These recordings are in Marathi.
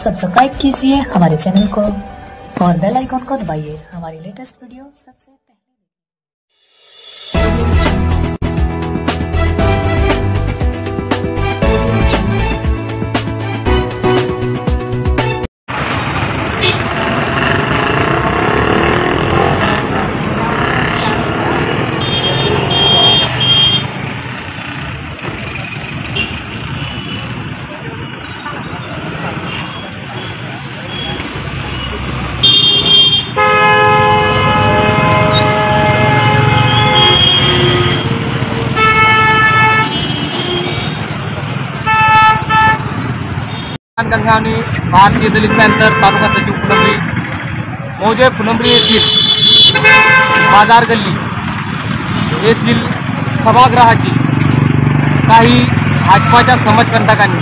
सब्सक्राइब कीजिए हमारे चैनल को और बेल आइकॉन को दबाइए हमारी लेटेस्ट वीडियो सबसे पहले। गंगावणी भारतीय दलित पॅंथर तालुका सचिव फुलंब्री मौजे फुलंब्री येथील बाजार गल्ली येथील सभागृहाची काही भाजपाच्या समाजकंटकांनी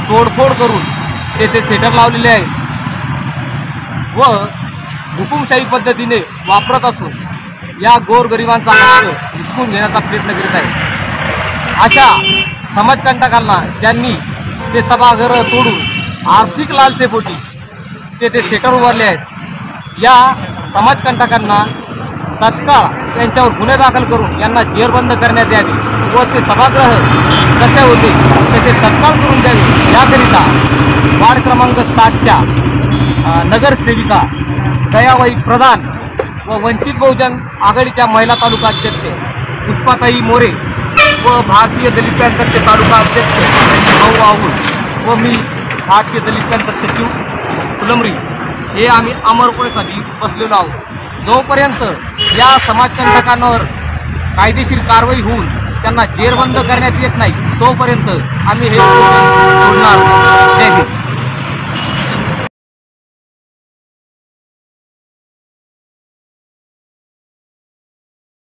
तोडफोड करून तेथे सेटर लावलेले आहे व हुकुमशाही पद्धतीने वापरत असून या गोरगरिबांचा हक्क हिसकून घेण्याचा प्रयत्न करीत आहे। अशा समाजकंटकांना ज्यांनी ते सभागृह तोडून आर्थिक लालसेपोटी ते सेटर उभारले आहेत, या समाजकंटकांना तत्काळ त्यांच्यावर गुन्हे दाखल करून यांना जेरबंद करण्यात यावे व ते सभागृह कसे होते त्याचे तत्काळ करून द्यावे। याकरिता वार्ड क्रमांक 7च्या नगरसेविका दयाबाई प्रधान व वंचित बहुजन आघाडीच्या महिला तालुका अध्यक्ष पुष्पाताई मोरे व भारतीय दलित पॅंथरचे तालुका अध्यक्ष भाऊ आहुल व मी भारतीय दलित पॅंथर सचिव फुलंब्री हे आम्ही अमरकोळीसाठी बसलेलो आहोत। जोपर्यंत या समाजकंटकांवर कायदेशीर कारवाई होऊन त्यांना जेरबंद करण्यात येत नाही तोपर्यंत आम्ही हे सोडणार।